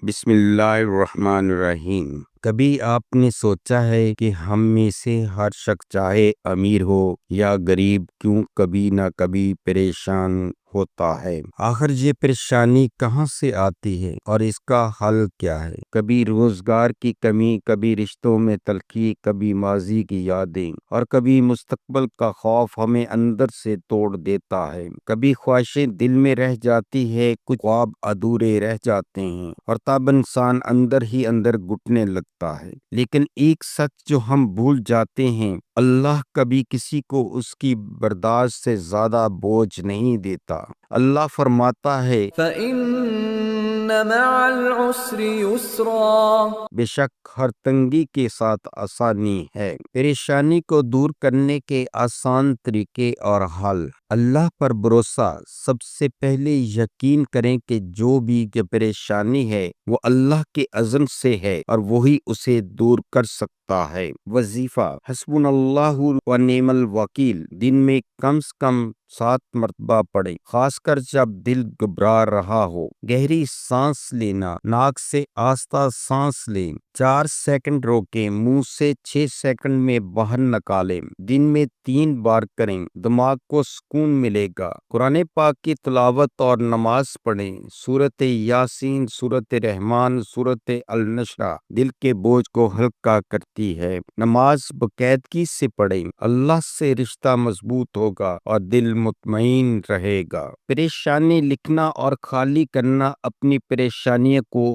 بسم اللہ الرحمن الرحیم۔ کبھی آپ نے سوچا ہے کہ ہم میں سے ہر شخص چاہے امیر ہو یا غریب کیوں کبھی نہ کبھی پریشان ہوتا ہے؟ آخر یہ پریشانی کہاں سے آتی ہے اور اس کا حل کیا ہے؟ کبھی روزگار کی کمی، کبھی رشتوں میں تلخی، کبھی ماضی کی یادیں اور کبھی مستقبل کا خوف ہمیں اندر سے توڑ دیتا ہے۔ کبھی خواہشیں دل میں رہ جاتی ہے، کچھ خواب ادھورے رہ جاتے ہیں اور تب انسان اندر ہی اندر گھٹنے لگتا ہے۔ لیکن ایک سچ جو ہم بھول جاتے ہیں، اللہ کبھی کسی کو اس کی برداشت سے زیادہ بوجھ نہیں دیتا۔ اللہ فرماتا ہے فَإِنَّ مَعَ الْعُسْرِ يُسْرًا، بے شک ہر تنگی کے ساتھ آسانی ہے۔ پریشانی کو دور کرنے کے آسان طریقے اور حل۔ اللہ پر بھروسہ۔ سب سے پہلے یقین کریں کہ جو بھی پریشانی ہے وہ اللہ کے عزم سے ہے اور وہی اسے دور کر سکتا ہے۔ وظیفہ: حسبنا اللہ و نعم الوکیل دن میں کم سے کم 7 مرتبہ پڑھیں، خاص کر جب دل گھبرا رہا ہو۔ گہری سانس لینا: ناک سے آہستہ سانس لیں، 4 سیکنڈ روکیں، منہ سے 6 سیکنڈ میں باہر نکالیں۔ دن میں 3 بار کریں، دماغ کو سکون ملے گا۔ قرآن پاک کی تلاوت اور نماز پڑھیں، سورۃ یاسین، سورۃ رحمان، سورۃ النشر دل کے بوجھ کو ہلکا کرتی ہے۔ نماز باقاعدگی سے پڑھیں، اللہ سے رشتہ مضبوط ہوگا اور دل مطمئن رہے گا۔ پریشانی لکھنا اور خالی کرنا: اپنی پریشانیوں کو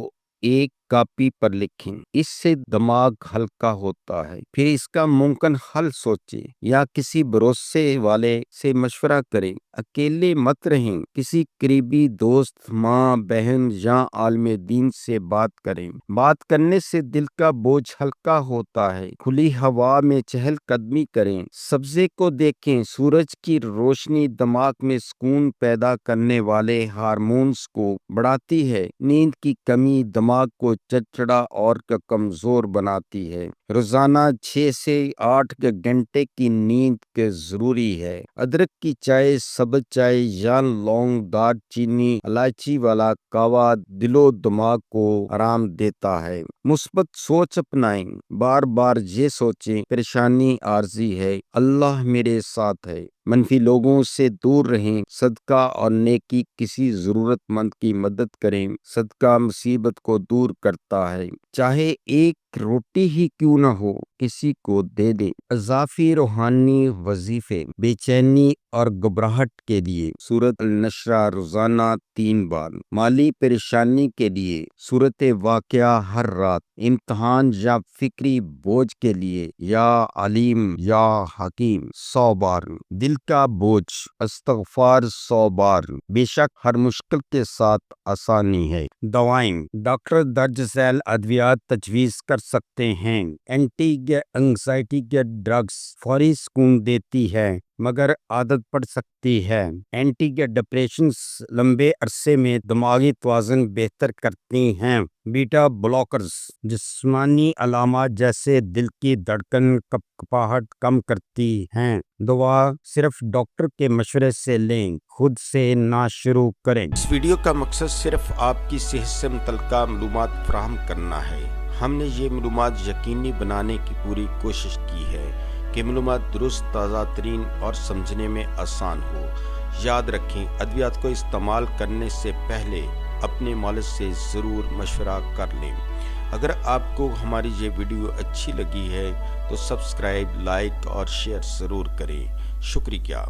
ایک کاپی پر لکھیں، اس سے دماغ ہلکا ہوتا ہے۔ پھر اس کا ممکن حل سوچیں یا کسی بھروسے والے سے مشورہ کریں۔ اکیلے مت رہیں، کسی قریبی دوست، ماں، بہن یا عالم دین سے بات کریں۔ بات کرنے سے دل کا بوجھ ہلکا ہوتا ہے۔ کھلی ہوا میں چہل قدمی کریں، سبزے کو دیکھیں، سورج کی روشنی دماغ میں سکون پیدا کرنے والے ہارمونز کو بڑھاتی ہے۔ نیند کی کمی دماغ کو چڑچڑا اور کمزور بناتی ہے۔ روزانہ 6 سے 8 گھنٹے کی نیند ضروری ہے۔ ادرک کی چائے، سبز چائے یا لونگ، دار چینی، الائچی والا قہوہ دل و دماغ کو آرام دیتا ہے۔ مثبت سوچ اپنائیں، بار بار یہ سوچیں پریشانی عارضی ہے، اللہ میرے ساتھ ہے۔ منفی لوگوں سے دور رہیں، صدقہ اور نیکی: کسی ضرورت مند کی مدد کریں، صدقہ مصیبت کو دور کرتا ہے، چاہے ایک روٹی ہی کیوں نہ ہو کسی کو دے دیں۔ اضافی روحانی وظیفے: بے چینی اور گھبراہٹ کے لیے سورۃ النشر روزانہ 3 بار، مالی پریشانی کے لیے سورۃ واقعہ ہر رات، امتحان یا فکری بوجھ کے لیے یا علیم یا حکیم 100 بار، دل کا بوجھ استغفار 100 بار۔ بے شک ہر مشکل کے ساتھ آسانی ہے۔ دوائیں: ڈاکٹر درج ذیل ادویات تجویز کر سکتے ہیں۔ اینٹی انگزائٹی کے ڈرگز فوری سکون دیتی ہے مگر عادت پڑ سکتی ہے۔ اینٹی ڈپریشنز لمبے عرصے میں دماغی توازن بہتر کرتی ہیں۔ بیٹا بلاکرز جسمانی علامات جیسے دل کی دھڑکن، کپکپاہٹ کم کرتی ہیں۔ دوا صرف ڈاکٹر کے مشورے سے لیں، خود سے نہ شروع کریں۔ اس ویڈیو کا مقصد صرف آپ کی صحت سے متعلقہ معلومات فراہم کرنا ہے۔ ہم نے یہ معلومات یقینی بنانے کی پوری کوشش کی ہے کہ معلومات درست، تازہ ترین اور سمجھنے میں آسان ہو۔ یاد رکھیں، ادویات کو استعمال کرنے سے پہلے اپنے مالج سے ضرور مشورہ کر لیں۔ اگر آپ کو ہماری یہ ویڈیو اچھی لگی ہے تو سبسکرائب، لائک اور شیئر ضرور کریں۔ شکریہ۔